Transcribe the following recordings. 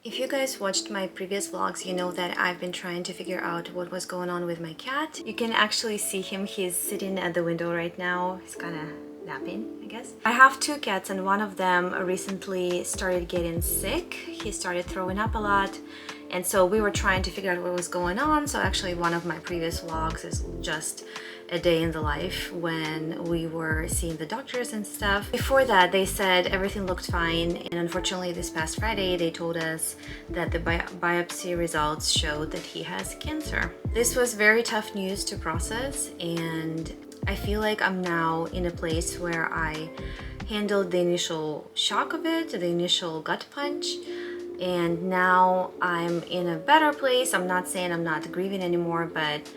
If you guys watched my previous vlogs, you know that I've been trying to figure out what was going on with my cat. You can actually see him. He's sitting at the window right now. He's kind of napping, I guess. I have two cats and one of them recently started getting sick. He started throwing up a lot. And so we were trying to figure out what was going on. So actually one of my previous vlogs is just a day in the life when we were seeing the doctors and stuff. Before that, they said everything looked fine. And unfortunately, this past Friday, they told us that the biopsy results showed that he has cancer. This was very tough news to process. And I feel like I'm now in a place where I handled the initial shock of it, the initial gut punch. And now I'm in a better place. I'm not saying I'm not grieving anymore, but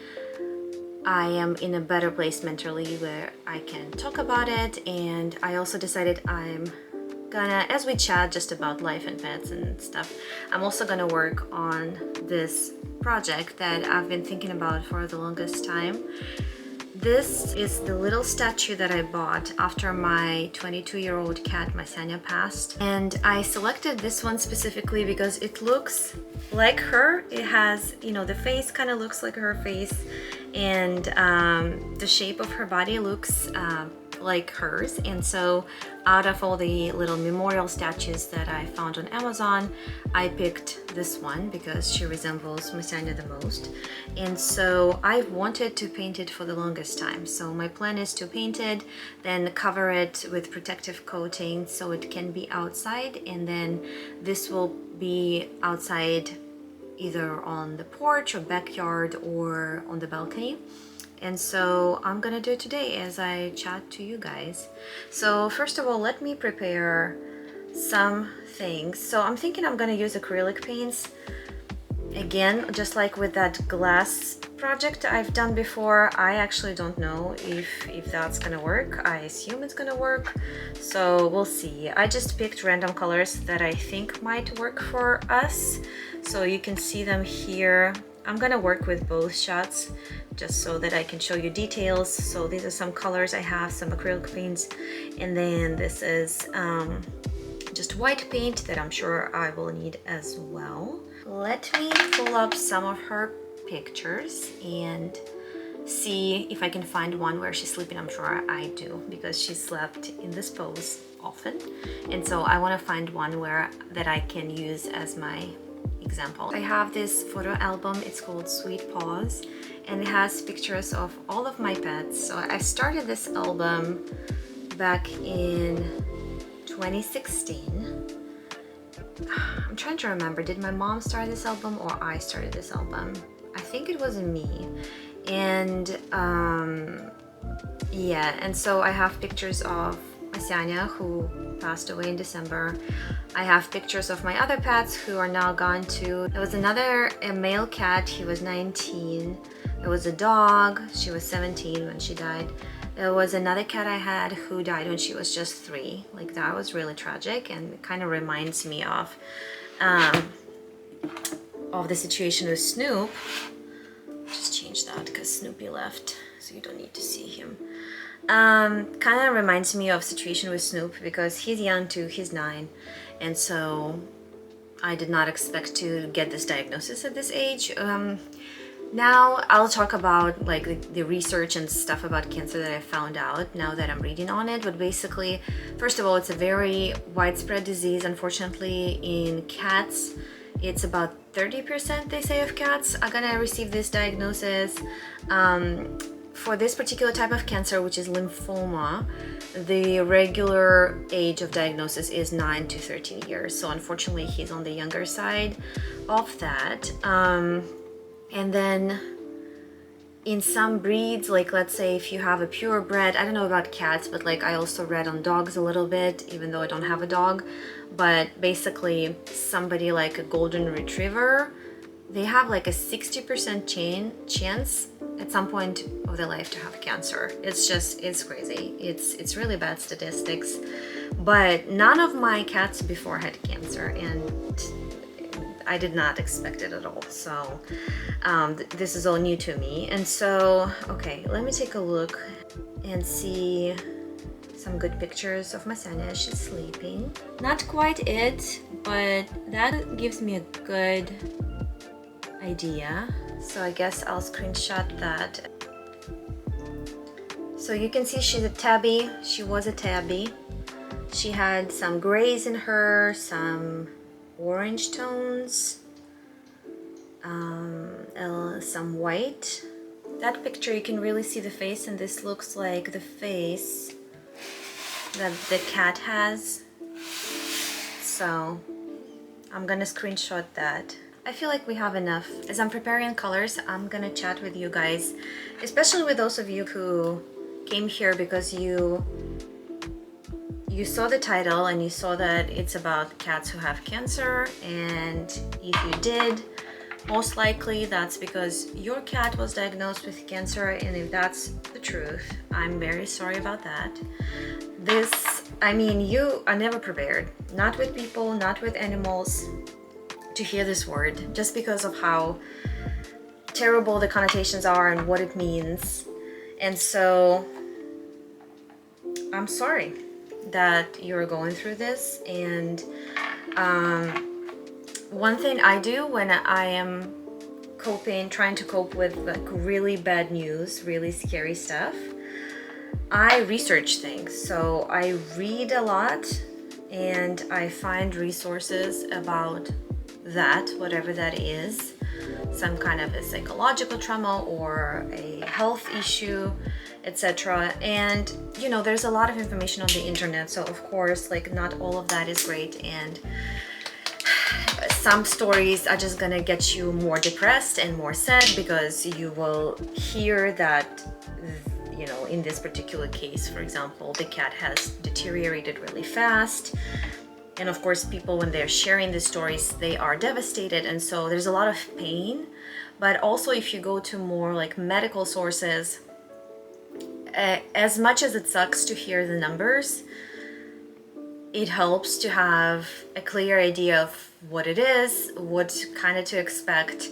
I am in a better place mentally where I can talk about it. And I also decided I'm gonna, as we chat just about life and pets and stuff, I'm also gonna work on this project that I've been thinking about for the longest time. This is the little statue that I bought after my 22-year-old cat Masyanya passed. And I selected this one specifically because it looks like her. It has, you know, the face kind of looks like her face, and the shape of her body looks like hers. And so out of all the little memorial statues that I found on Amazon, I picked this one because she resembles Masyanya the most. And so I've wanted to paint it for the longest time. So my plan is to paint it, then cover it with protective coating so it can be outside, and then this will be outside either on the porch or backyard or on the balcony. And so I'm gonna do it today as I chat to you guys. So first of all, let me prepare some things. So I'm thinking I'm gonna use acrylic paints. Again, just like with that glass project I've done before, I actually don't know if that's gonna work. I assume it's gonna work, so we'll see. I just picked random colors that I think might work for us. So you can see them here. I'm gonna work with both shots just so that I can show you details. So these are some colors I have, some acrylic paints, and then this is just white paint that I'm sure I will need as well. Let me pull up some of her pictures and see if I can find one where she's sleeping. I'm sure I do, because she slept in this pose often, and so I want to find one where that I can use as my example. I have this photo album. It's called Sweet Paws, and it has pictures of all of my pets. So I started this album back in 2016. I'm trying to remember, did my mom start this album or I started this album? I think it was me. And yeah, and so I have pictures of Masyanya, who passed away in December. I have pictures of my other pets who are now gone too. There was a male cat, he was 19. There was a dog, she was 17 when she died. There was another cat I had who died when she was just 3. Like, that was really tragic, and it kind of reminds me of the situation with Snoop. Just change that because Snoopy left, so you don't need to see him. Kind of reminds me of situation with Snoop because he's young too, he's 9, and so I did not expect to get this diagnosis at this age. Now I'll talk about like the research and stuff about cancer that I found out now that I'm reading on it. But basically, first of all, it's a very widespread disease. Unfortunately, in cats, it's about 30%, they say, of cats are gonna receive this diagnosis. For this particular type of cancer, which is lymphoma, the regular age of diagnosis is 9 to 13 years. So unfortunately, he's on the younger side of that. And then in some breeds, like let's say if you have a purebred, I don't know about cats, but like I also read on dogs a little bit, even though I don't have a dog. But basically somebody like a golden retriever, they have like a 60% chance at some point of their life to have cancer. It's crazy. It's really bad statistics. But none of my cats before had cancer, and I did not expect it at all. So this is all new to me. And so, okay, let me take a look and see some good pictures of Masyanya as she's sleeping. Not quite it, but that gives me a good idea. So I guess I'll screenshot that. So you can see she's a tabby. She was a tabby. She had some grays in her, some orange tones, some white. That picture you can really see the face, and this looks like the face that the cat has. So I'm gonna screenshot that. I feel like we have enough. As I'm preparing colors, I'm gonna chat with you guys, especially with those of you who came here because you saw the title and you saw that it's about cats who have cancer, and if you did, most likely that's because your cat was diagnosed with cancer, and if that's the truth, I'm very sorry about that. You are never prepared, not with people, not with animals, to hear this word, just because of how terrible the connotations are and what it means. And so I'm sorry that you're going through this. And one thing I do when I am trying to cope with like really bad news, really scary stuff, I research things. So I read a lot and I find resources about that, whatever that is, some kind of a psychological trauma or a health issue, etc. And you know, there's a lot of information on the internet, so of course, like, not all of that is great, and some stories are just gonna get you more depressed and more sad because you will hear that, you know, in this particular case, for example, the cat has deteriorated really fast. And of course, people, when they're sharing these stories, they are devastated, and so there's a lot of pain. But also, if you go to more like medical sources, as much as it sucks to hear the numbers, it helps to have a clear idea of what it is, what kind of to expect.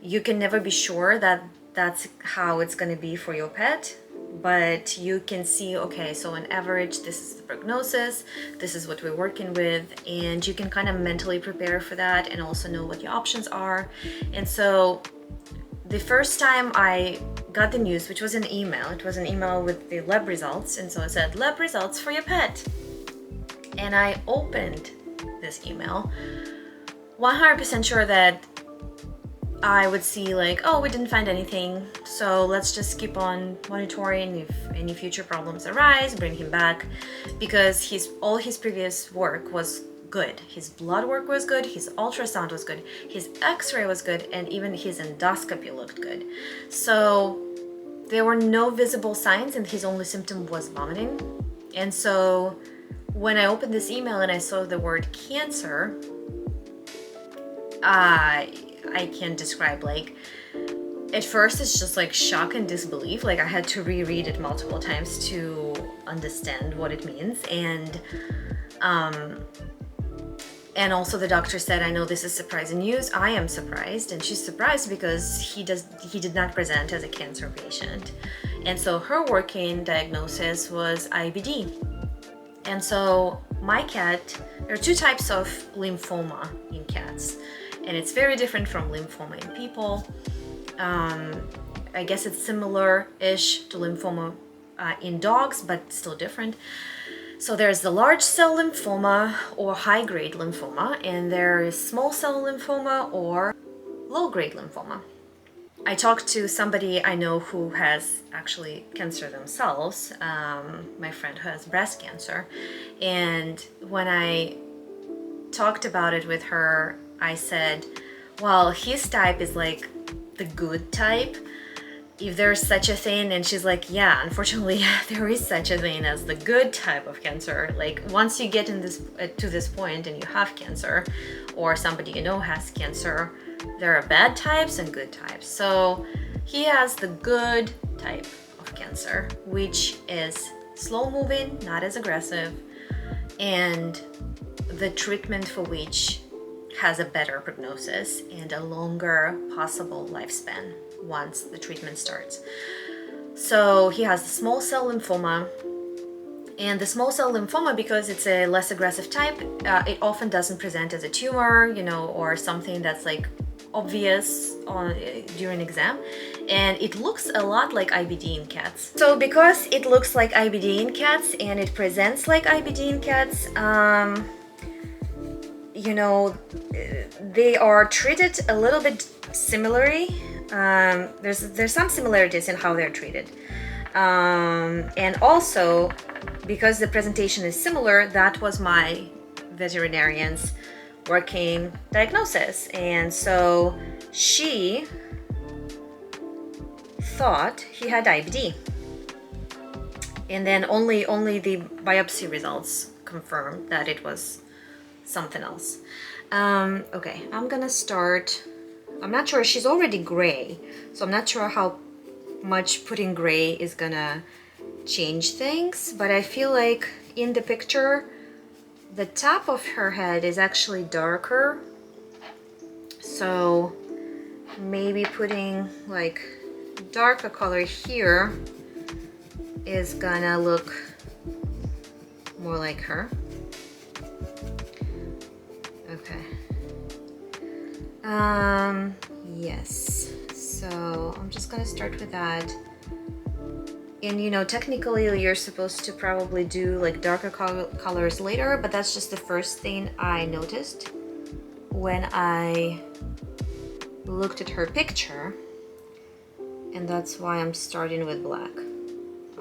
You can never be sure that that's how it's going to be for your pet, but you can see, okay, so on average, this is the prognosis, this is what we're working with, and you can kind of mentally prepare for that and also know what your options are. And so the first time I got the news, which was an email, it was an email with the lab results, and so it said lab results for your pet. And I opened this email 100% sure that I would see like, oh, we didn't find anything, so let's just keep on monitoring. If any future problems arise, bring him back, because all his previous work was good. His blood work was good, his ultrasound was good, his x-ray was good, and even his endoscopy looked good. So there were no visible signs, and his only symptom was vomiting. And so when I opened this email and I saw the word cancer, I can't describe, like, at first it's just like shock and disbelief. Like, I had to reread it multiple times to understand what it means. And also the doctor said, I know this is surprising news. I am surprised, and she's surprised because he did not present as a cancer patient. And so her working diagnosis was IBD. And so my cat, there are two types of lymphoma in cats, and it's very different from lymphoma in people. I guess it's similar-ish to lymphoma in dogs, but still different. So there's the large cell lymphoma or high-grade lymphoma, and there is small cell lymphoma or low-grade lymphoma. I talked to somebody I know who has actually cancer themselves, my friend who has breast cancer, and when I talked about it with her, I said, well, his type is like the good type, if there's such a thing. And she's like, yeah, unfortunately there is such a thing as the good type of cancer. Like, once you get in this to this point and you have cancer, or somebody you know has cancer, there are bad types and good types. So he has the good type of cancer, which is slow moving, not as aggressive, and the treatment for which has a better prognosis and a longer possible lifespan once the treatment starts. So he has the small cell lymphoma, And the small cell lymphoma, because it's a less aggressive type, it often doesn't present as a tumor, you know, or something that's like obvious during exam, and it looks a lot like IBD in cats. So because it looks like IBD in cats and it presents like IBD in cats, you know, they are treated a little bit similarly. There's some similarities in how they're treated, and also because the presentation is similar, that was my veterinarian's working diagnosis, and so she thought he had IBD, and then only the biopsy results confirmed that it was something else. Okay, I'm gonna start. I'm not sure, she's already gray, so I'm not sure how much putting gray is gonna change things, but I feel like in the picture the top of her head is actually darker, so maybe putting like darker color here is gonna look more like her. Okay. Yes, so I'm just gonna start with that. And you know, technically you're supposed to probably do like darker colors later, but that's just the first thing I noticed when I looked at her picture, and that's why I'm starting with black.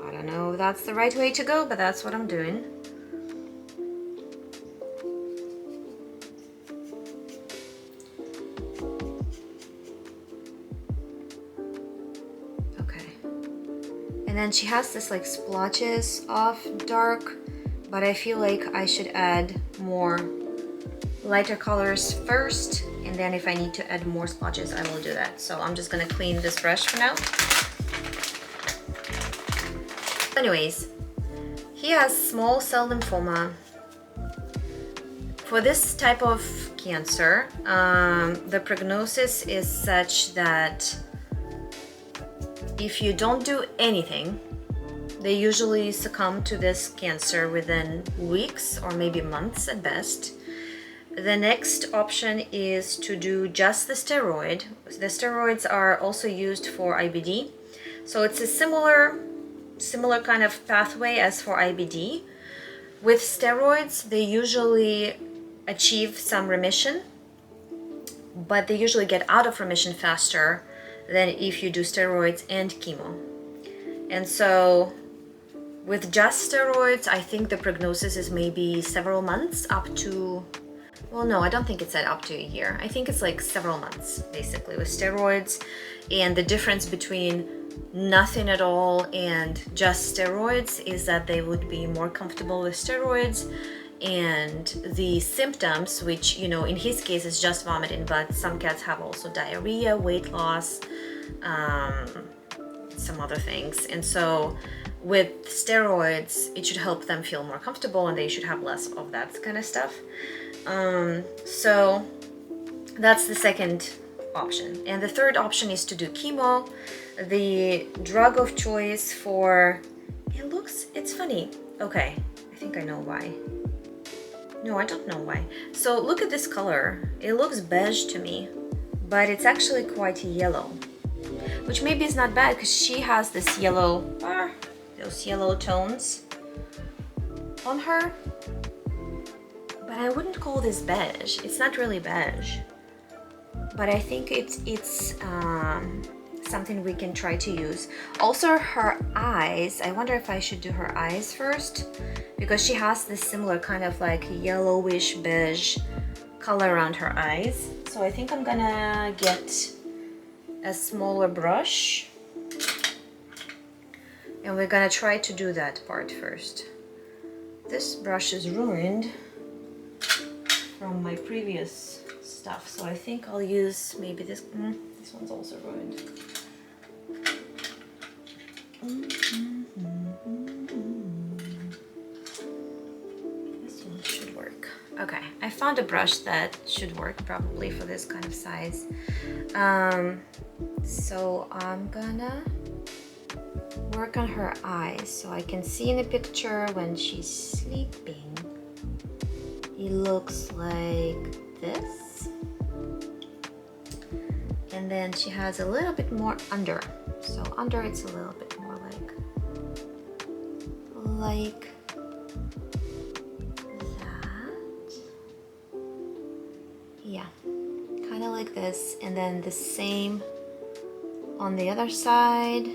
I don't know if that's the right way to go, but that's what I'm doing. And then she has this like splotches of dark, but I feel like I should add more lighter colors first, and then if I need to add more splotches, I will do that. So I'm just gonna clean this brush for now. Anyways, he has small cell lymphoma. For this type of cancer, the prognosis is such that if you don't do anything, they usually succumb to this cancer within weeks or maybe months at best. The next option is to do just the steroid. The steroids are also used for IBD. So it's a similar kind of pathway as for IBD. With steroids, they usually achieve some remission, but they usually get out of remission faster than if you do steroids and chemo. And so with just steroids, I think the prognosis is maybe several months, up to, well, no, I don't think it's at up to a year. I think it's like several months basically with steroids. And the difference between nothing at all and just steroids is that they would be more comfortable with steroids, and the symptoms, which, you know, in his case is just vomiting, but some cats have also diarrhea, weight loss, some other things. And so with steroids, it should help them feel more comfortable and they should have less of that kind of stuff. So that's the second option. And the third option is to do chemo. The drug of choice for, it's funny. Okay, I think I know why. No, I don't know why. So look at this color. It looks beige to me, but it's actually quite yellow, which maybe is not bad because she has this yellow, those yellow tones on her. But I wouldn't call this beige. It's not really beige, but I think it's something we can try to use. Also her eyes, I wonder if I should do her eyes first, because she has this similar kind of like yellowish beige color around her eyes. So I think I'm gonna get a smaller brush and we're gonna try to do that part first. This brush is ruined from my previous stuff, so I think I'll use maybe this. This one's also ruined. This one should work. Okay, I found a brush that should work probably for this kind of size. So I'm gonna work on her eyes. So I can see in the picture when she's sleeping, it looks like this. And then she has a little bit more under. So under it's a little bit more like that. Yeah, kind of like this. And then the same on the other side.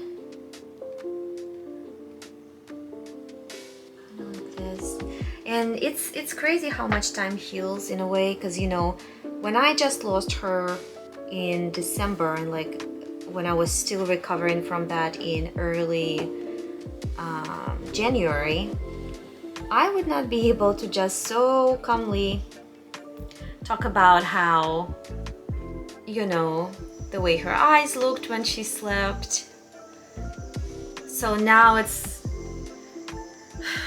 Kind of like this. And it's crazy how much time heals in a way, because you know, when I just lost her in December, and like when I was still recovering from that in early January, I would not be able to just so calmly talk about how, you know, the way her eyes looked when she slept. So now it's,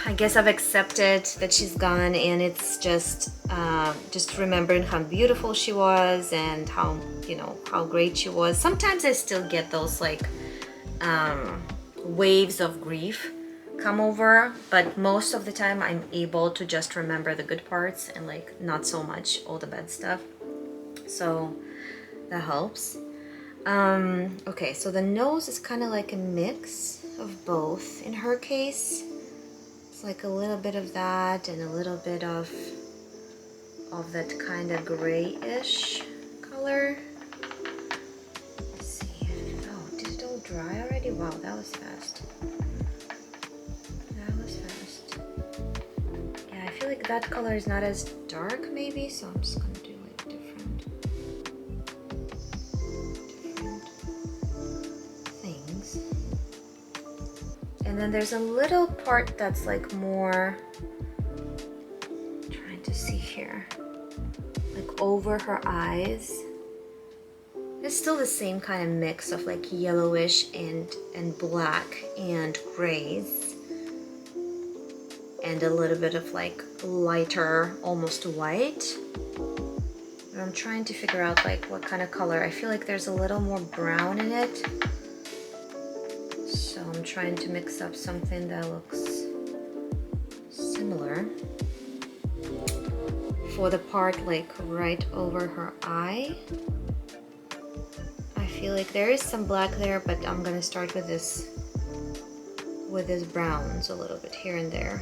I guess I've accepted that she's gone, and it's just remembering how beautiful she was and how, you know, how great she was. Sometimes I still get those like waves of grief come over, but most of the time I'm able to just remember the good parts and like not so much all the bad stuff. So that helps. Okay, so the nose is kind of like a mix of both in her case. It's like a little bit of that and a little bit of that kind of grayish color. Let's see. Oh, did it all dry already? Wow, that was fast. That was fast. Yeah, I feel like that color is not as dark maybe, so I'm just gonna do like different things. And then there's a little part that's like more, I'm trying to see here, like over her eyes. It's still the same kind of mix of like yellowish and black and grays, and a little bit of like lighter, almost white. And I'm trying to figure out like what kind of color. I feel like there's a little more brown in it. So I'm trying to mix up something that looks similar. For the part like right over her eye, I feel like there is some black there, but I'm gonna start with this browns a little bit here and there.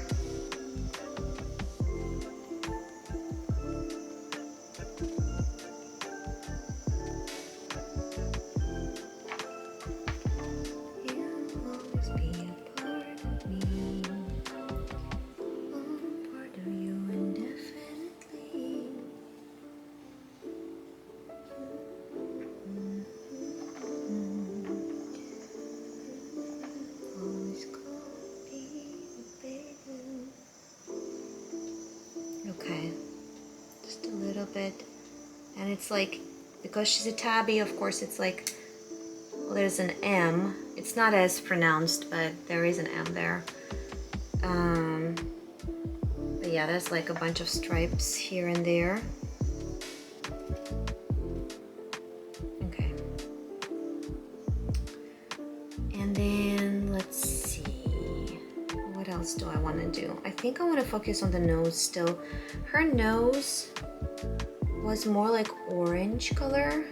Okay, just a little bit. And it's like, because she's a tabby, of course it's like, well, there's an M. It's not as pronounced, but there is an M there. But yeah, there's like a bunch of stripes here and there. Okay. And then let's see. What else do I want to do? I think I want to focus on the nose still. Her nose was more like orange color.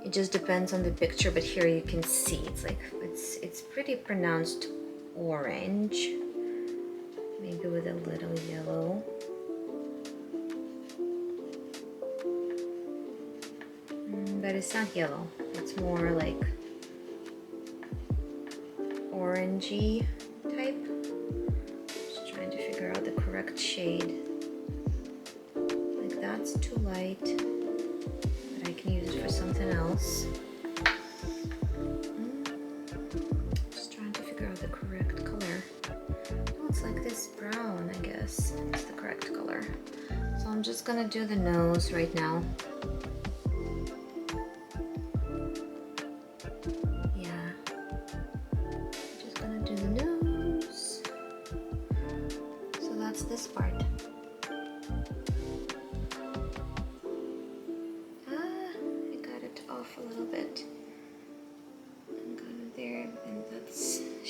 It just depends on the picture, but here you can see it's like it's pretty pronounced orange, maybe with a little yellow. But it's not yellow, it's more like orangey type. Just trying to figure out the correct shade. Like that's too light, but I can use it for something else. Just trying to figure out the correct color. Oh, it's like this brown, I guess. It's the correct color. So I'm just gonna do the nose right now. This part. I got it off a little bit. I'm gonna there and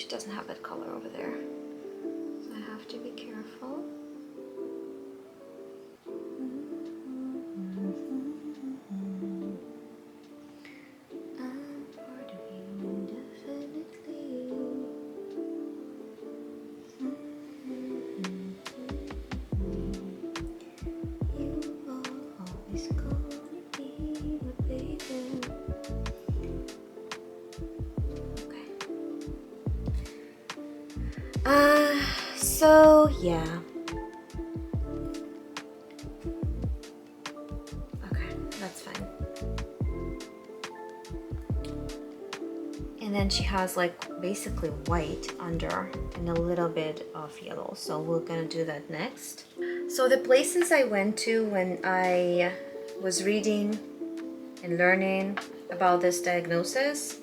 she doesn't have that color over there. So I have to be careful. So yeah. Okay, that's fine. And then she has like basically white under and a little bit of yellow. So we're gonna do that next. So the places I went to when I was reading and learning about this diagnosis,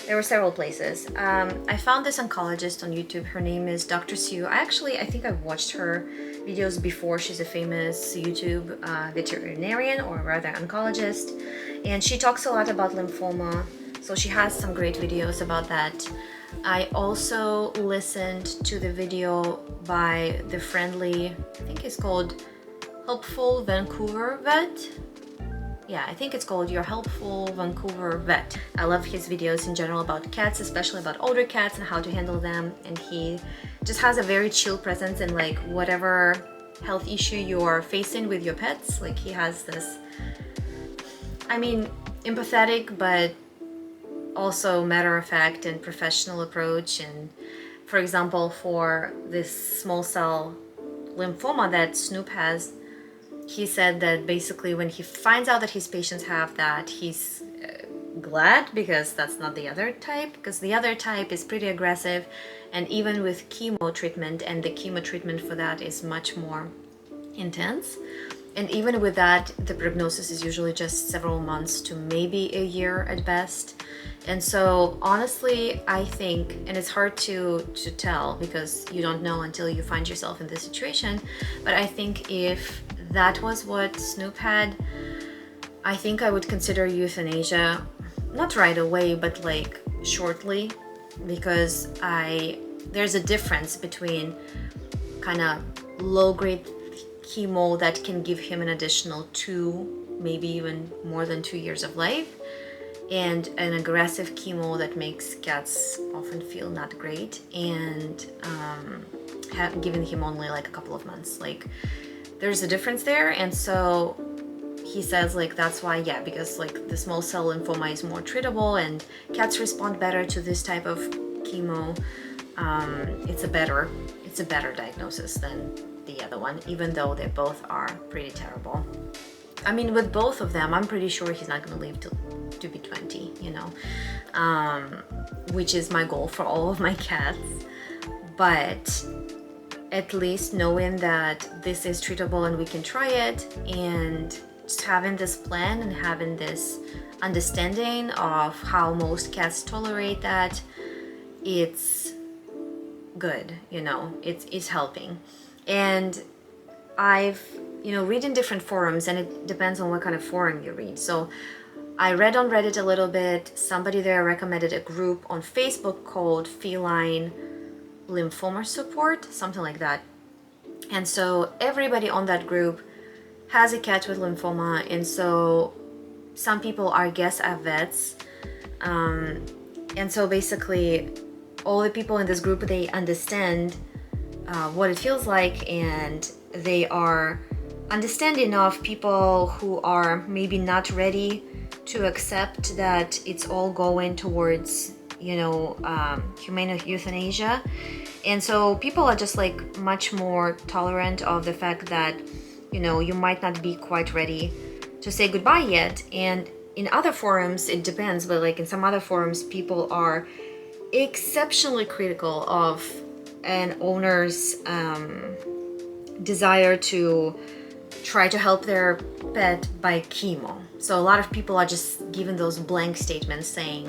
there were several places. I found this oncologist on YouTube. Her name is Dr. Sue. I think I've watched her videos before. She's a famous YouTube veterinarian, or rather oncologist. And she talks a lot about lymphoma. So she has some great videos about that. I also listened to the video by the friendly, I think it's called Helpful Vancouver Vet. Yeah, I think it's called Your Helpful Vancouver Vet. I love his videos in general about cats, especially about older cats and how to handle them. And he just has a very chill presence in like whatever health issue you're facing with your pets. Like he has this, I mean, empathetic, but also matter-of-fact and professional approach. And for example, for this small cell lymphoma that Snoop has, he said that basically when he finds out that his patients have that, he's glad, because that's not the other type, because the other type is pretty aggressive, and even with chemo treatment, and the chemo treatment for that is much more intense. And even with that, the prognosis is usually just several months to maybe a year at best. And so honestly, I think, and it's hard to tell because you don't know until you find yourself in this situation, but I think if that was what Snoop had, I think I would consider euthanasia, not right away, but like shortly, because there's a difference between kind of low-grade chemo that can give him an additional 2, maybe even more than 2 years of life, and an aggressive chemo that makes cats often feel not great, and giving him only like a couple of months. Like there's a difference there. And so he says like that's why, yeah, because like the small cell lymphoma is more treatable and cats respond better to this type of chemo. It's a better diagnosis than the other one, even though they both are pretty terrible. I mean, with both of them, I'm pretty sure he's not going to live to be 20, you know, which is my goal for all of my cats. But at least knowing that this is treatable and we can try it, and just having this plan and having this understanding of how most cats tolerate that, it's good, you know, it's helping. And I've, you know, read in different forums, and it depends on what kind of forum you read. So I read on Reddit a little bit. Somebody there recommended a group on Facebook called Feline Lymphoma Support, something like that. And so everybody on that group has a cat with lymphoma, and so some people are guests at vets. And so basically all the people in this group, they understand what it feels like, and they are understanding of people who are maybe not ready to accept that it's all going towards, you know, humane euthanasia. And so people are just like much more tolerant of the fact that, you know, you might not be quite ready to say goodbye yet. And in other forums, it depends, but like in some other forums, people are exceptionally critical of an owner's desire to try to help their pet by chemo. So a lot of people are just given those blank statements saying,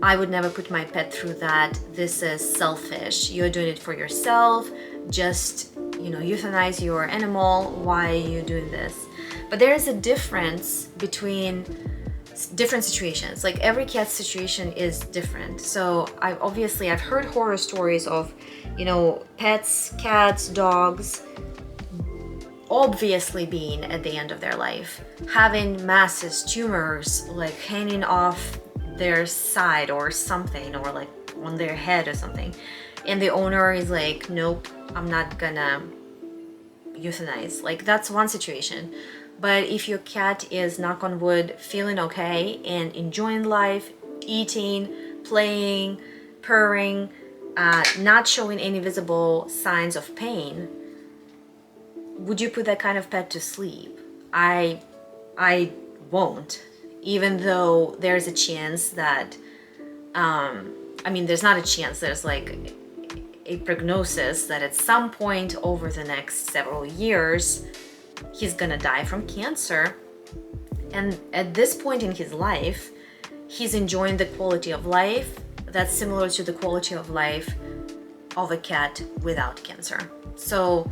I would never put my pet through that. This is selfish. You're doing it for yourself. Just, you know, euthanize your animal. Why are you doing this? But there is a difference between different situations. Like every cat's situation is different. So I've heard horror stories of, you know, pets, cats, dogs, obviously being at the end of their life, having masses, tumors, like hanging off their side or something, or like on their head or something. And the owner is like, nope, I'm not gonna euthanize. Like that's one situation. But if your cat is, knock on wood, feeling okay and enjoying life, eating, playing, purring, not showing any visible signs of pain, would you put that kind of pet to sleep? I won't, even though there's a chance that, I mean, there's not a chance, there's like a prognosis that at some point over the next several years, he's gonna die from cancer. And at this point in his life, he's enjoying the quality of life that's similar to the quality of life of a cat without cancer. So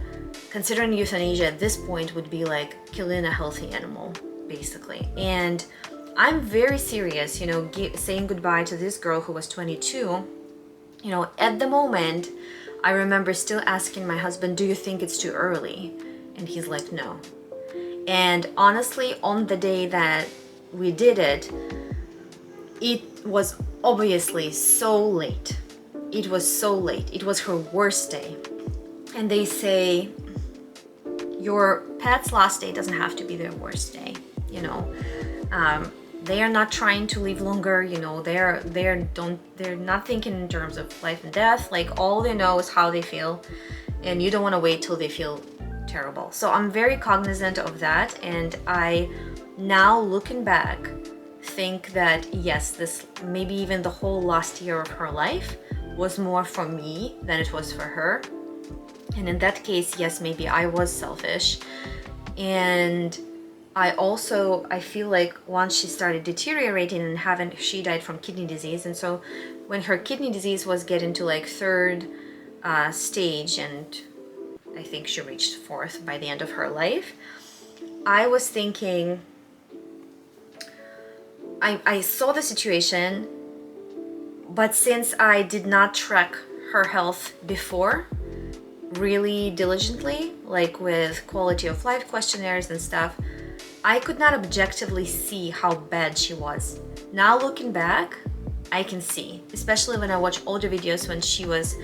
considering euthanasia at this point would be like killing a healthy animal, basically. And I'm very serious, you know, saying goodbye to this girl who was 22. You know, at the moment, I remember still asking my husband, do you think it's too early? And he's like, no. And honestly, on the day that we did it, it was obviously so late. It was so late. It was her worst day. And they say, your pet's last day doesn't have to be their worst day, you know. They are not trying to live longer, you know. They're not thinking in terms of life and death. Like all they know is how they feel, and you don't want to wait till they feel terrible. So I'm very cognizant of that, and I now looking back think that yes, this maybe even the whole last year of her life was more for me than it was for her. And in that case, yes, maybe I was selfish. And I feel like once she started deteriorating and she died from kidney disease. And so when her kidney disease was getting to like third stage, and I think she reached fourth by the end of her life, I was thinking, I saw the situation, but since I did not track her health before really diligently, like with quality of life questionnaires and stuff, I could not objectively see how bad she was. Now looking back, I can see, especially when I watch older videos when she was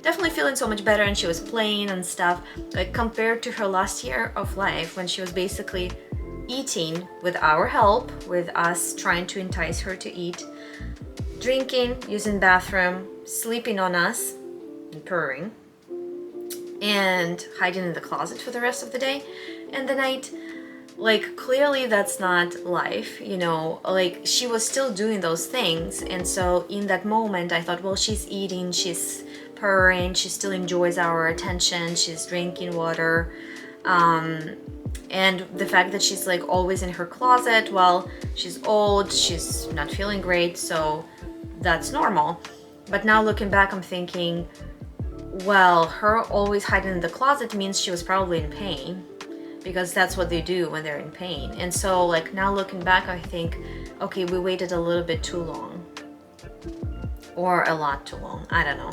definitely feeling so much better and she was playing and stuff, like compared to her last year of life when she was basically eating with our help, with us trying to entice her to eat, drinking, using bathroom, sleeping on us, and purring, and hiding in the closet for the rest of the day and the night. Like clearly that's not life, you know, like she was still doing those things. And so in that moment I thought, well, she's eating, she's purring, she still enjoys our attention, she's drinking water, and the fact that she's like always in her closet, well, she's old, she's not feeling great, so that's normal. But now looking back, I'm thinking, well, her always hiding in the closet means she was probably in pain, because that's what they do when they're in pain. And so like now looking back, I think, okay, we waited a little bit too long, or a lot too long, I don't know.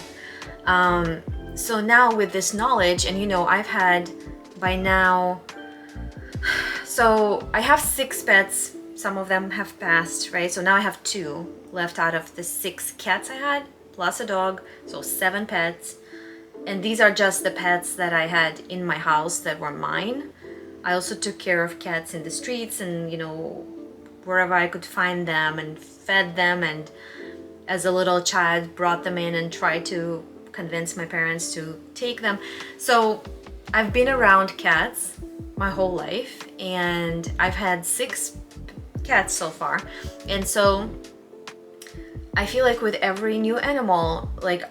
So now with this knowledge, and you know, I've had by now, so I have 6 pets, some of them have passed, right? So now I have 2 left out of the 6 cats I had, plus a dog, so 7 pets. And these are just the pets that I had in my house that were mine. I also took care of cats in the streets and, you know, wherever I could find them, and fed them, and as a little child brought them in and tried to convince my parents to take them. So I've been around cats my whole life, and I've had 6 cats so far. And so I feel like with every new animal, like,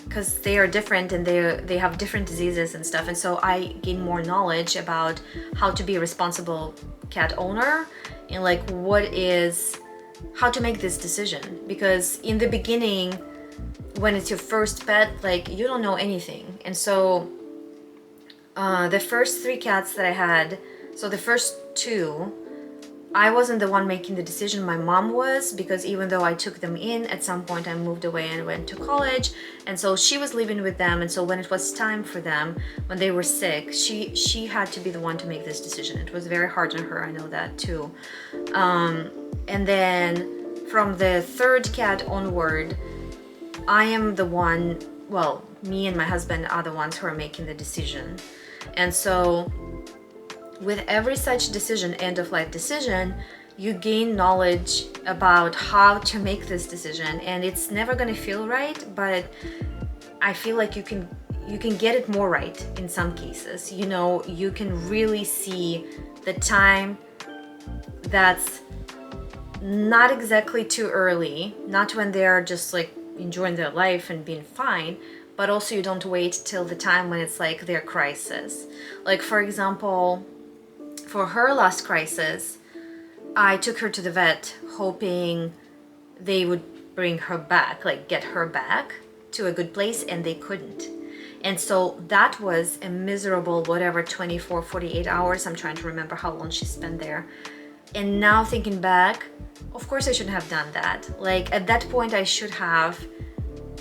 because they are different and they have different diseases and stuff, and so I gain more knowledge about how to be a responsible cat owner, and like how to make this decision. Because in the beginning, when it's your first pet, like you don't know anything. And so the first 3 cats that I had, so the first 2, I wasn't the one making the decision, my mom was, because even though I took them in, at some point I moved away and went to college, and so she was living with them, and so when it was time for them, when they were sick, she had to be the one to make this decision. It was very hard on her, I know that too. And then from the third cat onward, I am the one, well, me and my husband are the ones who are making the decision. And so with every such decision, end of life decision, you gain knowledge about how to make this decision, and it's never going to feel right, but I feel like you can get it more right in some cases. You know, you can really see the time that's not exactly too early, not when they're just like enjoying their life and being fine, but also you don't wait till the time when it's like their crisis. Like, for example, for her last crisis, I took her to the vet hoping they would bring her back, like get her back to a good place, and they couldn't. And so that was a miserable, whatever, 24, 48 hours. I'm trying to remember how long she spent there. And now thinking back, of course I shouldn't have done that. Like, at that point I should have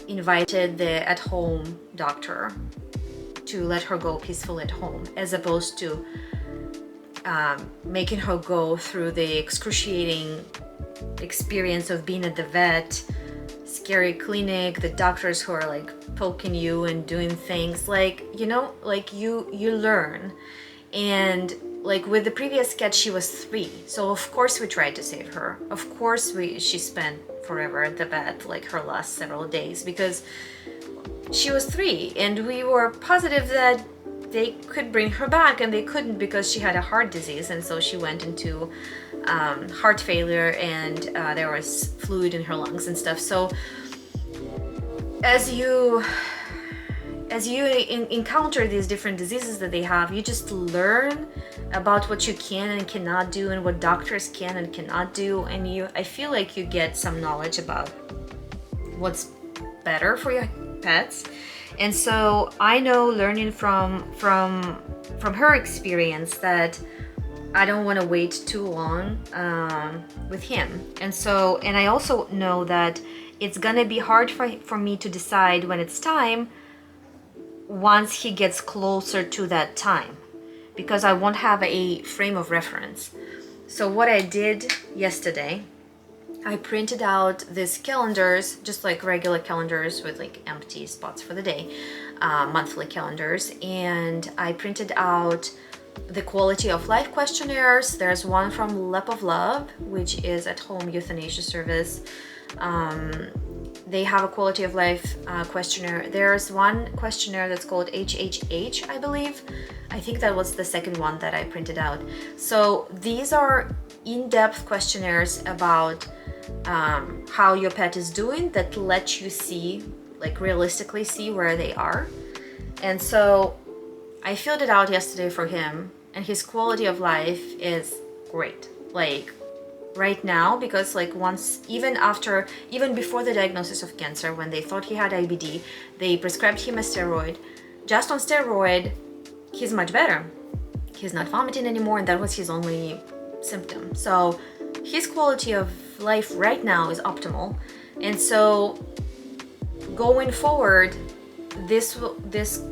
invited the at-home doctor to let her go peacefully at home, as opposed to making her go through the excruciating experience of being at the vet, scary clinic, the doctors who are like poking you and doing things, like, you know, like you learn. And like with the previous cat, she was 3, so of course we tried to save her. Of course she spent forever at the vet, like her last several days, because she was 3 and we were positive that they could bring her back, and they couldn't because she had a heart disease, and so she went into heart failure, and there was fluid in her lungs and stuff. So as you encounter these different diseases that they have, you just learn about what you can and cannot do, and what doctors can and cannot do, and I feel like you get some knowledge about what's better for your pets. And so I know, learning from her experience, that I don't want to wait too long with him. And I also know that it's gonna be hard for me to decide when it's time, once he gets closer to that time, because I won't have a frame of reference. So what I did yesterday, I printed out these calendars, just like regular calendars with like empty spots for the day, monthly calendars, and I printed out the quality of life questionnaires. There's one from Lap of Love, which is at home euthanasia service. They have a quality of life questionnaire. There's one questionnaire that's called HHH, I believe. I think that was the second one that I printed out. So these are in-depth questionnaires about how your pet is doing, that let you see, like realistically see where they are. And so I filled it out yesterday for him, and his quality of life is great. Like right now, because like even before the diagnosis of cancer, when they thought he had IBD, they prescribed him a steroid. Just on steroid, he's much better. He's not vomiting anymore, and that was his only symptom. So his quality of life right now is optimal. And so going forward, this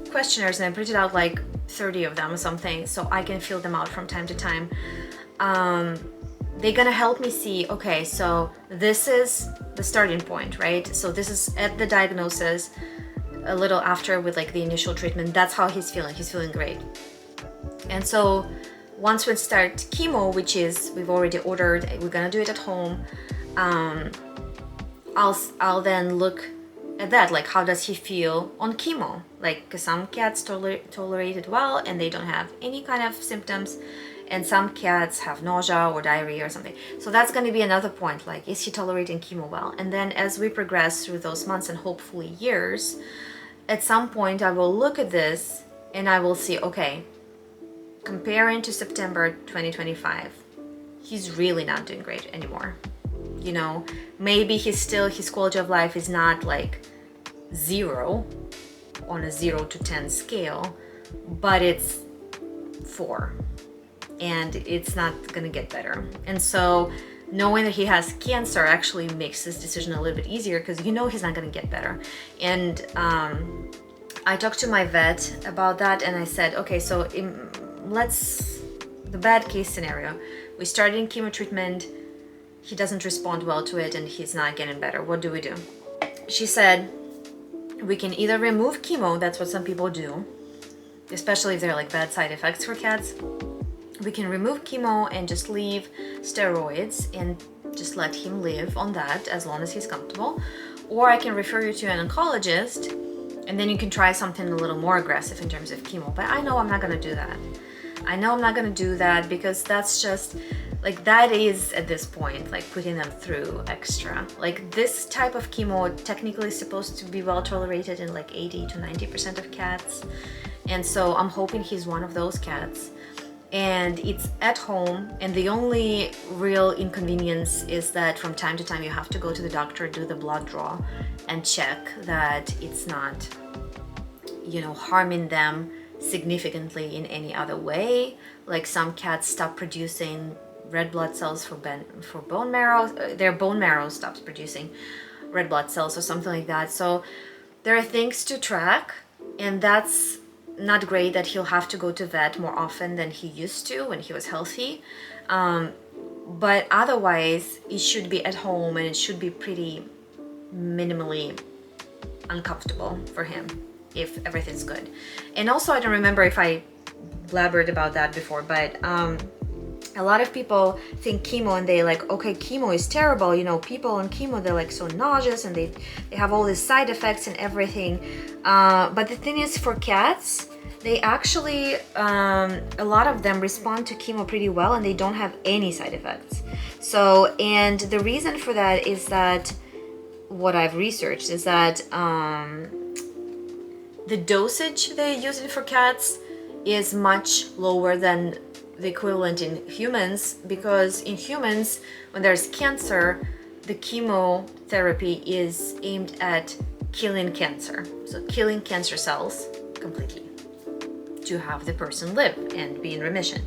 questionnaires, and I printed out like 30 of them or something, so I can fill them out from time to time. They're gonna help me see, okay, so this is the starting point, right? So this is at the diagnosis, a little after with like the initial treatment. That's how he's feeling great. And so once we start chemo, which is we've already ordered, we're gonna do it at home, I'll then look at that, like how does he feel on chemo, like, because some cats tolerate it well and they don't have any kind of symptoms, and some cats have nausea or diarrhea or something. So that's going to be another point, like, is he tolerating chemo well? And then as we progress through those months and hopefully years, at some point I will look at this and I will see, okay, comparing to September 2025, he's really not doing great anymore. You know, maybe his quality of life is not like 0 on a 0 to 10 scale, but it's 4. and it's not gonna get better. And so knowing that he has cancer actually makes this decision a little bit easier, because you know he's not gonna get better. And I talked to my vet about that, and I said, okay, so the bad case scenario, we started in chemo treatment, he doesn't respond well to it, and he's not getting better. What do we do? She said, we can either remove chemo, that's what some people do, especially if they're like bad side effects for cats. We can remove chemo and just leave steroids and just let him live on that as long as he's comfortable. Or I can refer you to an oncologist, and then you can try something a little more aggressive in terms of chemo. But I know I'm not gonna do that. I know I'm not gonna do that, because that's just, like, that is at this point like putting them through extra. Like, this type of chemo technically is supposed to be well tolerated in like 80 to 90% of cats. And so I'm hoping he's one of those cats. And it's at home, and the only real inconvenience is that from time to time you have to go to the doctor, do the blood draw, and check that it's not, you know, harming them significantly in any other way. Like, some cats stop producing red blood cells for bone marrow, their bone marrow stops producing red blood cells or something like that. So there are things to track, and that's not great that he'll have to go to vet more often than he used to when he was healthy. But otherwise, it should be at home, and it should be pretty minimally uncomfortable for him if everything's good. And also, I don't remember if I blabbered about that before, but a lot of people think chemo, and they like, okay, chemo is terrible, you know, people on chemo, they're like so nauseous, and they have all these side effects and everything. But the thing is, for cats, they actually, a lot of them respond to chemo pretty well, and they don't have any side effects. So, and the reason for that is that, what I've researched is that the dosage they're using for cats is much lower than the equivalent in humans, because in humans, when there's cancer, the chemotherapy is aimed at killing cancer, so killing cancer cells completely to have the person live and be in remission.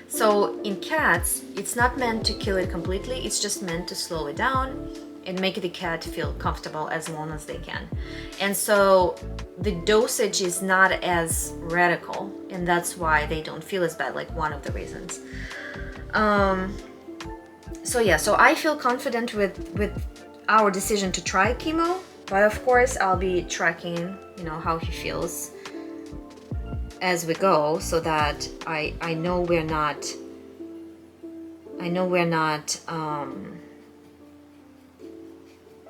So in cats, it's not meant to kill it completely, it's just meant to slow it down and make the cat feel comfortable as long as they can. And so the dosage is not as radical, and that's why they don't feel as bad, like one of the reasons. So yeah, so I feel confident with our decision to try chemo, but of course I'll be tracking, you know, how he feels as we go, so that I know we're not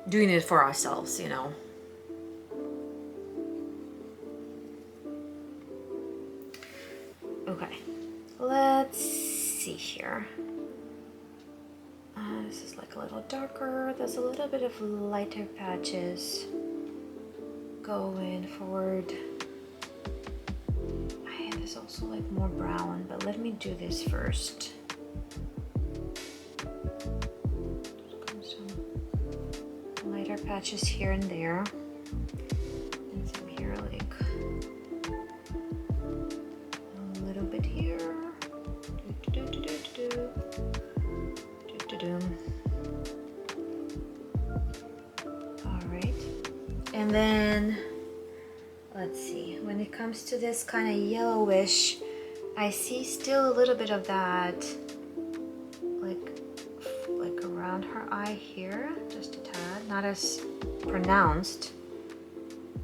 doing it for ourselves, you know. Okay, let's see here. This is like a little darker. There's a little bit of lighter patches going forward. There's also like more brown, but let me do this first. Some lighter patches here and there, and some here, like a little bit here. All right, and then let's see, when it comes to this kind of yellowish, I see still a little bit of that, like around her eye here, just a tad, not as pronounced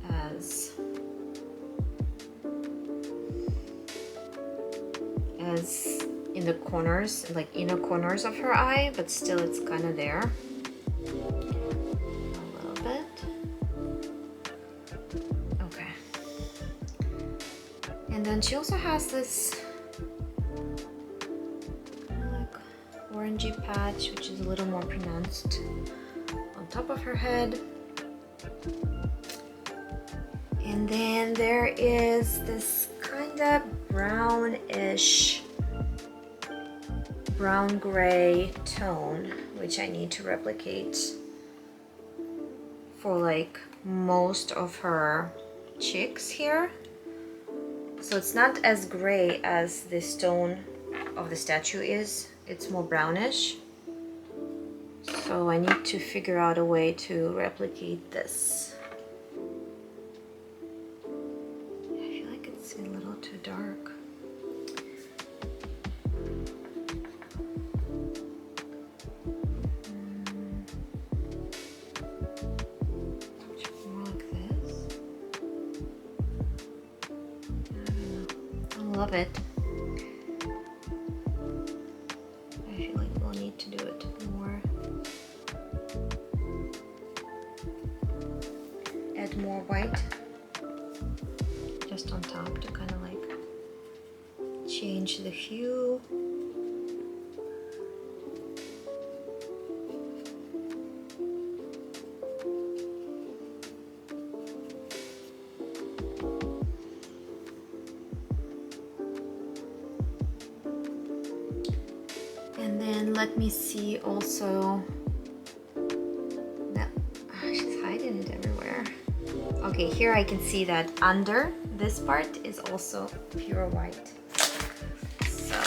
as in the corners, like inner corners of her eye, but still it's kind of there. And then she also has this like orangey patch, which is a little more pronounced on top of her head. And then there is this kind of brownish, brown-gray tone, which I need to replicate for like most of her cheeks here. So it's not as gray as the stone of the statue is. It's more brownish. So I need to figure out a way to replicate this. I feel like it's a little too dark. More like this. I love it. I feel like we'll need to do it more. Add more white just on top to kind of like change the hue. And then let me see also that she's hiding it everywhere. Okay, here I can see that under this part is also pure white. So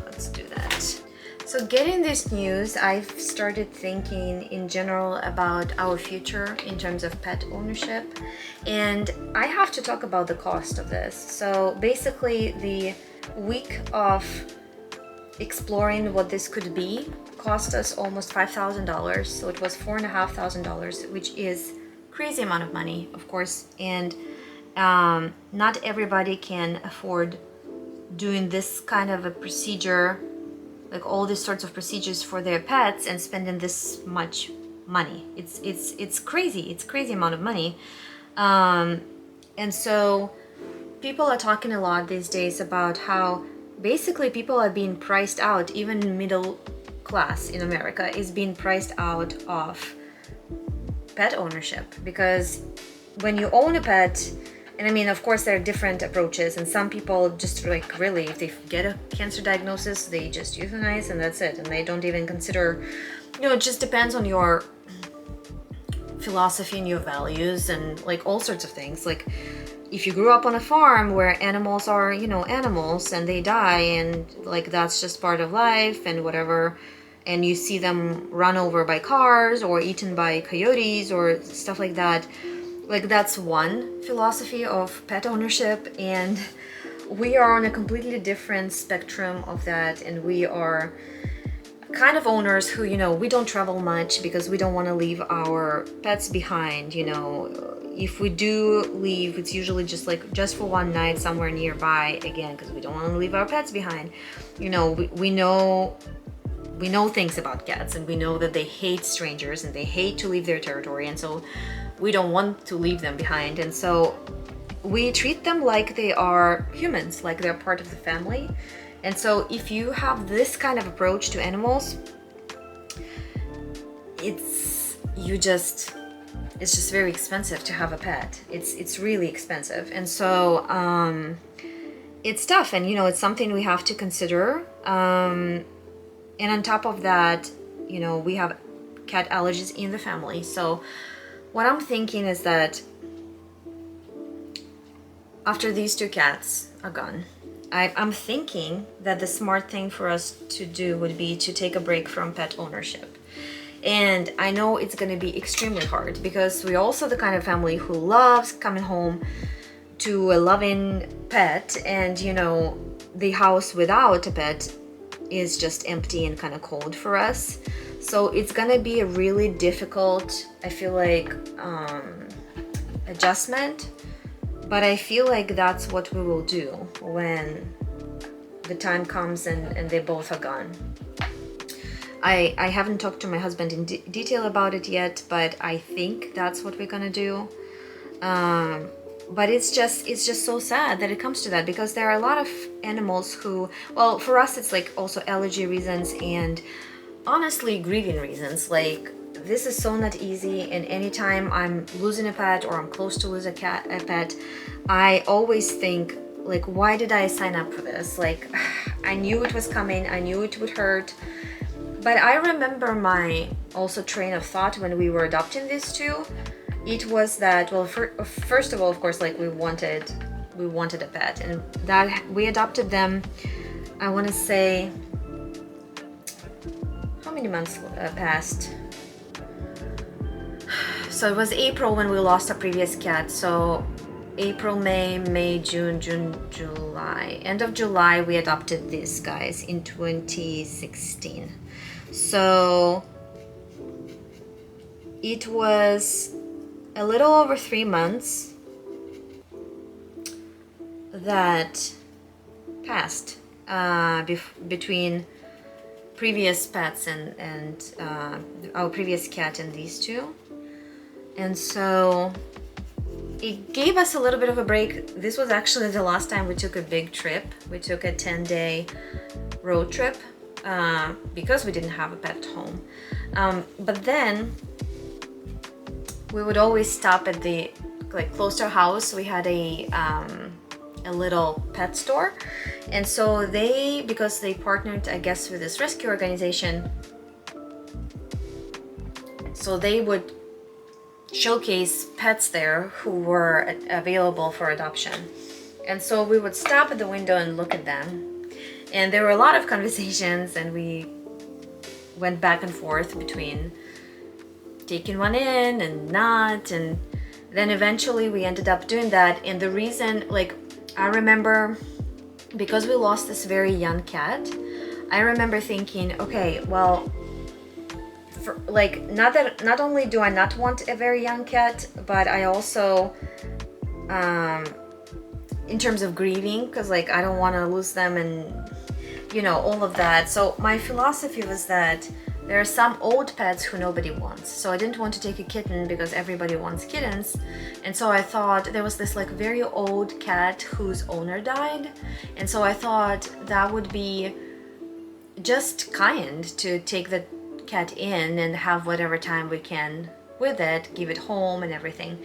let's do that. So getting this news, I've started thinking in general about our future in terms of pet ownership. And I have to talk about the cost of this. So basically the week of exploring what this could be cost us almost $5,000. So it was $4,500, which is crazy amount of money, of course. And not everybody can afford doing this kind of a procedure, like all these sorts of procedures for their pets and spending this much money. It's crazy. It's crazy amount of money. And so people are talking a lot these days about how basically people are being priced out. Even middle class in America is being priced out of pet ownership, because when you own a pet, and I mean, of course, there are different approaches, and some people just like really, if they get a cancer diagnosis, they just euthanize and that's it, and they don't even consider, you know, it just depends on your philosophy and your values and like all sorts of things. Like if you grew up on a farm where animals are, you know, animals and they die and like that's just part of life and whatever, and you see them run over by cars or eaten by coyotes or stuff like that, like that's one philosophy of pet ownership, and we are on a completely different spectrum of that. And we are kind of owners who, you know, we don't travel much because we don't want to leave our pets behind. You know, if we do leave, it's usually just for one night somewhere nearby, again, because we don't want to leave our pets behind. You know, we know things about cats, and we know that they hate strangers and they hate to leave their territory, and so we don't want to leave them behind. And so we treat them like they are humans, like they're part of the family. And so if you have this kind of approach to animals, it's just very expensive to have a pet. It's really expensive. And so it's tough, and you know, it's something we have to consider. And on top of that, you know, we have cat allergies in the family. So what I'm thinking is that after these two cats are gone, I'm thinking that the smart thing for us to do would be to take a break from pet ownership. And I know it's going to be extremely hard, because we're also the kind of family who loves coming home to a loving pet, and you know, the house without a pet is just empty and kind of cold for us. So it's gonna be a really difficult, I feel like, adjustment, but I feel like that's what we will do when the time comes and they both are gone. I haven't talked to my husband in detail about it yet, but I think that's what we're gonna do. But it's just so sad that it comes to that, because there are a lot of animals who, well, for us it's like also allergy reasons and honestly grieving reasons. Like, this is so not easy, and anytime I'm losing a pet or I'm close to lose a pet, I always think, like, why did I sign up for this? Like, I knew it was coming, I knew it would hurt. But I remember my also train of thought when we were adopting these two. It was that, well, first of all, of course, like we wanted a pet, and that we adopted them I want to say, how many months passed? So it was April when we lost our previous cat. So April, May, June, July. End of July, we adopted these guys in 2016. So it was a little over 3 months that passed between previous pets and our previous cat and these two. And so it gave us a little bit of a break. This was actually the last time we took a big trip. We took a 10-day road trip because we didn't have a pet home. But then we would always stop at the, like, close to our house. We had a little pet store. And so because they partnered, I guess, with this rescue organization, so they would showcase pets there who were available for adoption. And so we would stop at the window and look at them. And there were a lot of conversations, and we went back and forth between taking one in and not. And then eventually we ended up doing that. And the reason, like, I remember, because we lost this very young cat, I remember thinking, okay, well, not only do I not want a very young cat, but I also, in terms of grieving, because, like, I don't want to lose them and, you know, all of that. So my philosophy was that there are some old pets who nobody wants. So I didn't want to take a kitten because everybody wants kittens. And so I thought there was this, like, very old cat whose owner died. And so I thought that would be just kind to take the cat in and have whatever time we can with it, give it home and everything.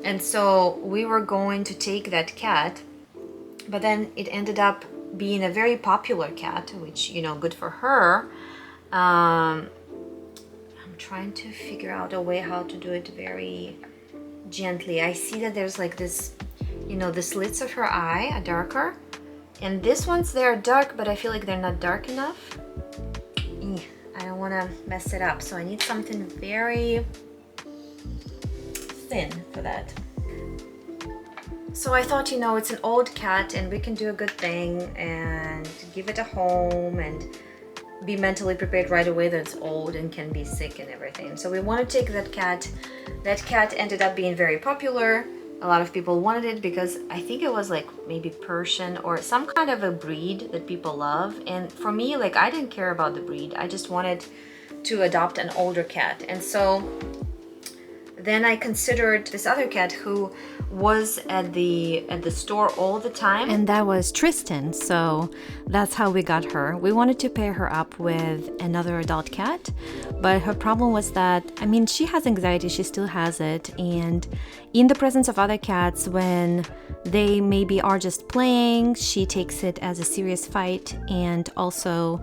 And so we were going to take that cat, but then it ended up being a very popular cat, which, you know, good for her. I'm trying to figure out a way how to do it very gently. I see that there's, like, this, you know, the slits of her eye are darker, and this ones, they're dark, but I feel like they're not dark enough. I don't want to mess it up, so I need something very thin for that. So I thought, you know, it's an old cat and we can do a good thing and give it a home and be mentally prepared right away that it's old and can be sick and everything. So we want to take that cat. That cat ended up being very popular. A lot of people wanted it because I think it was, like, maybe Persian or some kind of a breed that people love. And for me, like, I didn't care about the breed. I just wanted to adopt an older cat. And so then I considered this other cat who was at the store all the time, and that was Tristan. So that's how we got her. We wanted to pair her up with another adult cat, but her problem was that, I mean, she has anxiety, she still has it, and in the presence of other cats, when they maybe are just playing, she takes it as a serious fight. And also,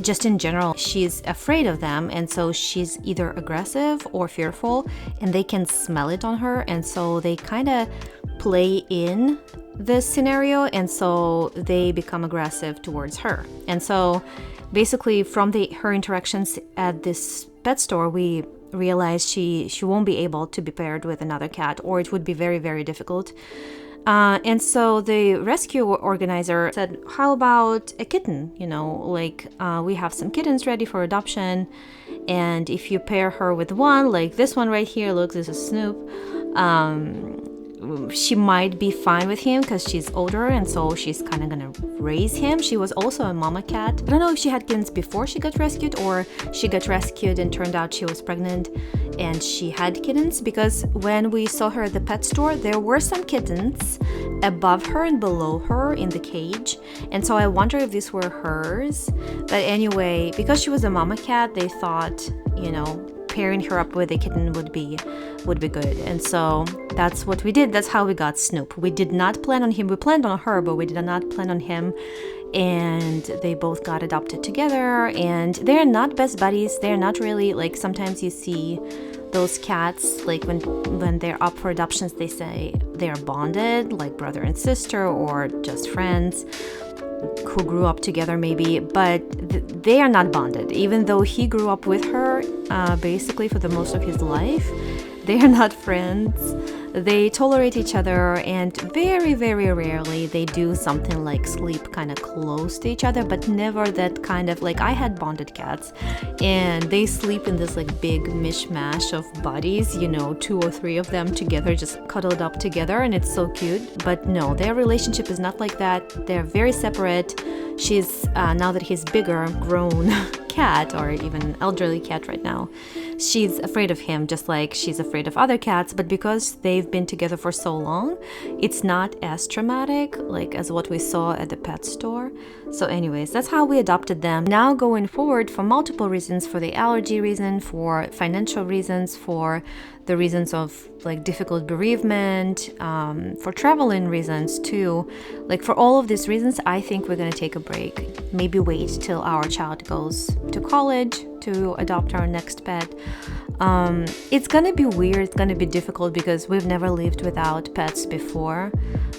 just in general, she's afraid of them, and so she's either aggressive or fearful, and they can smell it on her, and so they kind of play in this scenario, and so they become aggressive towards her. And so basically, from her interactions at this pet store, we realized she won't be able to be paired with another cat, or it would be very, very difficult. And so the rescue organizer said, how about a kitten? You know, like, we have some kittens ready for adoption. And if you pair her with one, like this one right here, look, this is Snoop. She might be fine with him because she's older, and so she's kind of gonna raise him. She was also a mama cat. I don't know if she had kittens before she got rescued, or she got rescued and turned out she was pregnant and she had kittens, because when we saw her at the pet store, there were some kittens above her and below her in the cage, and so I wonder if these were hers. But anyway, because she was a mama cat, they thought, you know, pairing her up with a kitten would be good. And so that's what we did. That's how we got Snoop. We did not plan on him. We planned on her, but we did not plan on him. And they both got adopted together, and they're not best buddies. They're not really, like, sometimes you see those cats, like, when they're up for adoptions, they say they're bonded, like brother and sister or just friends. who grew up together maybe, but they are not bonded. Even though he grew up with her basically for the most of his life, they are not friends. They tolerate each other, and very, very rarely they do something like sleep kind of close to each other, but never that kind of, like, I had bonded cats and they sleep in this like big mishmash of bodies, you know, 2 or 3 of them together, just cuddled up together, and it's so cute. But no, their relationship is not like that. They're very separate. She's now that he's bigger, grown cat, or even elderly cat right now, she's afraid of him just like she's afraid of other cats. But because they've been together for so long, it's not as traumatic like as what we saw at the pet store. So anyways, that's how we adopted them. Now going forward, for multiple reasons, for the allergy reason, for financial reasons, for the reasons of like difficult bereavement, for traveling reasons too, like for all of these reasons, I think we're gonna take a break, maybe wait till our child goes to college to adopt our next pet. It's gonna be weird, it's gonna be difficult because we've never lived without pets before,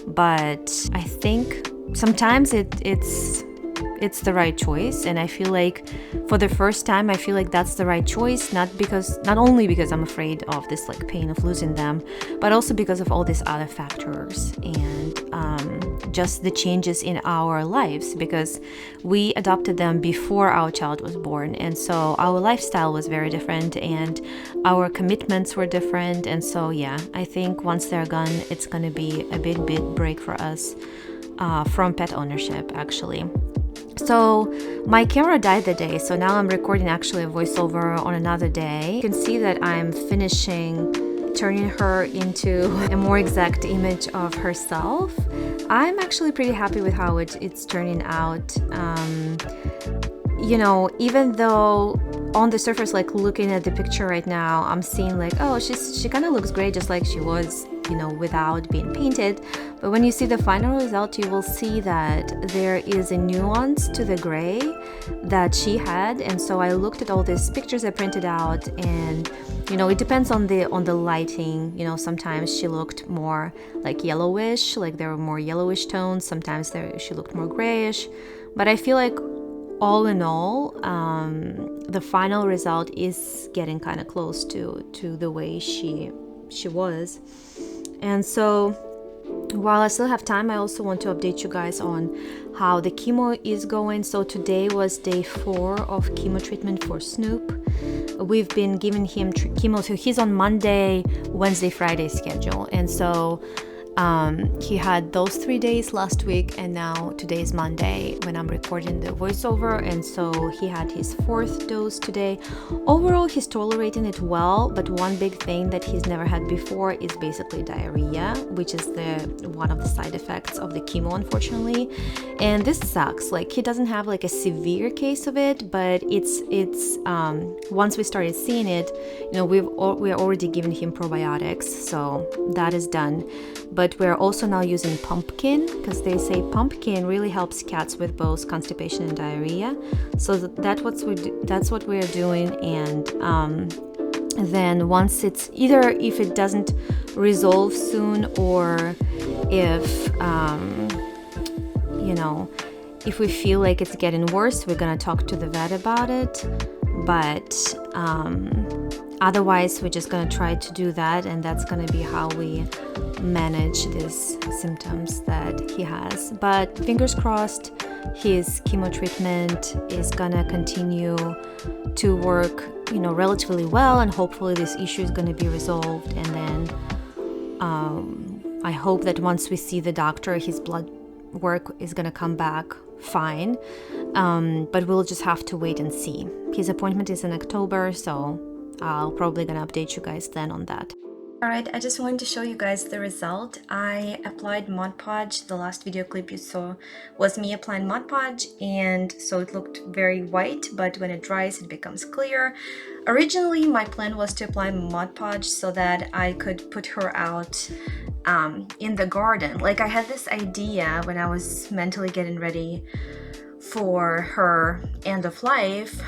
but I think sometimes it's the right choice, and I feel like for the first time I feel like that's the right choice, not only because I'm afraid of this like pain of losing them, but also because of all these other factors and just the changes in our lives, because we adopted them before our child was born, and so our lifestyle was very different and our commitments were different. And so yeah, I think once they're gone, it's gonna be a big break for us from pet ownership actually. So my camera died that day, so now I'm recording actually a voiceover on another day. You can see that I'm finishing turning her into a more exact image of herself. I'm actually pretty happy with how it's turning out. You know, even though on the surface, like looking at the picture right now, I'm seeing like, oh, she kind of looks great just like she was, you know, without being painted. But when you see the final result, you will see that there is a nuance to the gray that she had. And so I looked at all these pictures I printed out, and you know, it depends on the lighting. You know, sometimes she looked more like yellowish, like there were more yellowish tones. Sometimes she looked more grayish. But I feel like all in all, the final result is getting kind of close to the way she was. And so while I still have time, I also want to update you guys on how the chemo is going. So today was day 4 of chemo treatment for Snoop. We've been giving him chemo, so he's on Monday, Wednesday, Friday schedule. And so he had those 3 days last week, and now today is Monday when I'm recording the voiceover, and so he had his 4th dose today. Overall, he's tolerating it well, but one big thing that he's never had before is basically diarrhea, which is one of the side effects of the chemo, unfortunately. And this sucks. Like, he doesn't have like a severe case of it, but it's once we started seeing it, you know, we're already giving him probiotics, so that is done. But we're also now using pumpkin, because they say pumpkin really helps cats with both constipation and diarrhea. So that's what we're doing. And then once it's either if it doesn't resolve soon, or if you know, if we feel like it's getting worse, we're gonna talk to the vet about it. But otherwise, we're just gonna try to do that, and that's gonna be how we manage these symptoms that he has. But fingers crossed, his chemo treatment is gonna continue to work, you know, relatively well, and hopefully this issue is gonna be resolved. And then I hope that once we see the doctor, his blood work is gonna come back fine. But we'll just have to wait and see. His appointment is in October, so I'll probably gonna update you guys then on that. Alright, I just wanted to show you guys the result. I applied Mod Podge. The last video clip you saw was me applying Mod Podge, and so it looked very white, but when it dries it becomes clear. Originally my plan was to apply Mod Podge so that I could put her out in the garden. Like, I had this idea when I was mentally getting ready for her end of life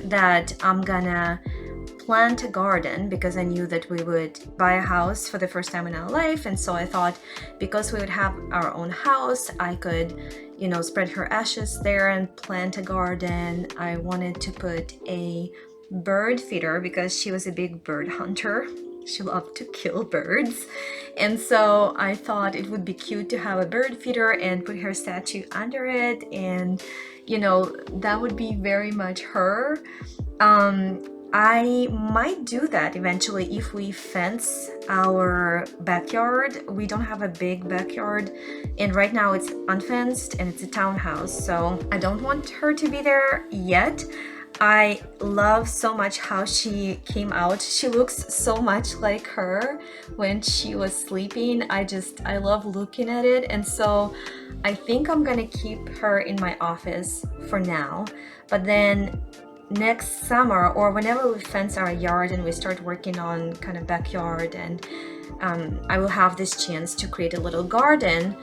that I'm gonna plant a garden, because I knew that we would buy a house for the first time in our life. And so I thought, because we would have our own house, I could, you know, spread her ashes there and plant a garden. I wanted to put a bird feeder because she was a big bird hunter. She loved to kill birds. And so I thought it would be cute to have a bird feeder and put her statue under it. And, you know, that would be very much her. I might do that eventually if we fence our backyard. We don't have a big backyard, and right now it's unfenced and it's a townhouse, so I don't want her to be there yet. I love so much how she came out. She looks so much like her when she was sleeping. I love looking at it, and so I think I'm gonna keep her in my office for now, but then next summer or whenever we fence our yard and we start working on kind of backyard, and I will have this chance to create a little garden,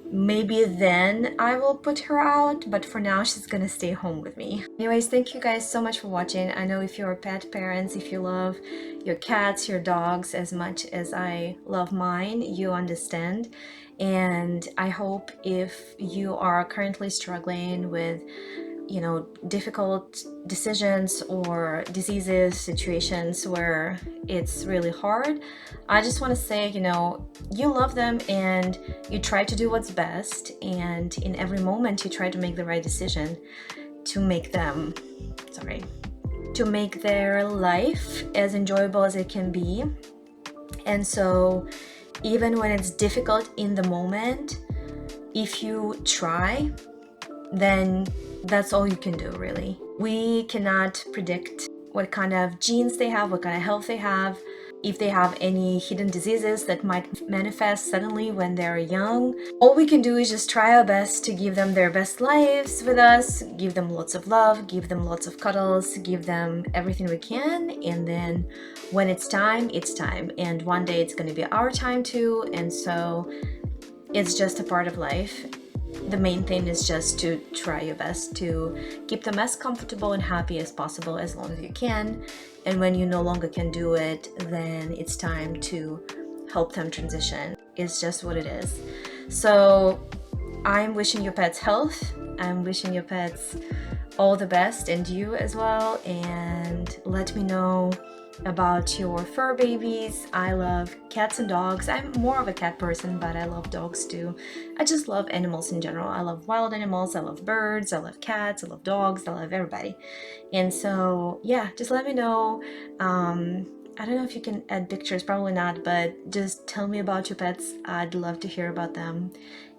maybe then I will put her out, but for now she's gonna stay home with me. Anyways, thank you guys so much for watching. I know if you're pet parents, if you love your cats, your dogs as much as I love mine, you understand. And I hope if you are currently struggling with, you know, difficult decisions or diseases, situations where it's really hard, I just want to say, you know, you love them and you try to do what's best, and in every moment you try to make the right decision to make them, to make their life as enjoyable as it can be. And so even when it's difficult in the moment, if you try, then that's all you can do, really. We cannot predict what kind of genes they have, what kind of health they have, if they have any hidden diseases that might manifest suddenly when they're young. All we can do is just try our best to give them their best lives with us, give them lots of love, give them lots of cuddles, give them everything we can, and then when it's time, it's time. And one day it's going to be our time too, and so it's just a part of life. The main thing is just to try your best to keep them as comfortable and happy as possible as long as you can. And when you no longer can do it, then it's time to help them transition. It's just what it is. So I'm wishing your pets health. I'm wishing your pets all the best, and you as well. And let me know about your fur babies. I love cats and dogs. I'm more of a cat person, but I love dogs too. I just love animals in general. I love wild animals, I love birds, I love cats, I love dogs, I love everybody. And so yeah, just let me know. I don't know if you can add pictures, probably not, but just tell me about your pets. I'd love to hear about them.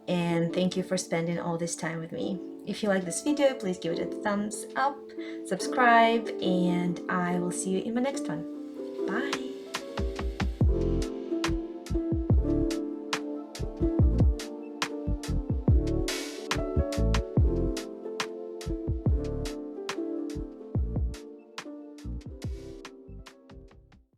And thank you for spending all this time with me. If you like this video, please give it a thumbs up, subscribe, and I will see you in my next one. Bye!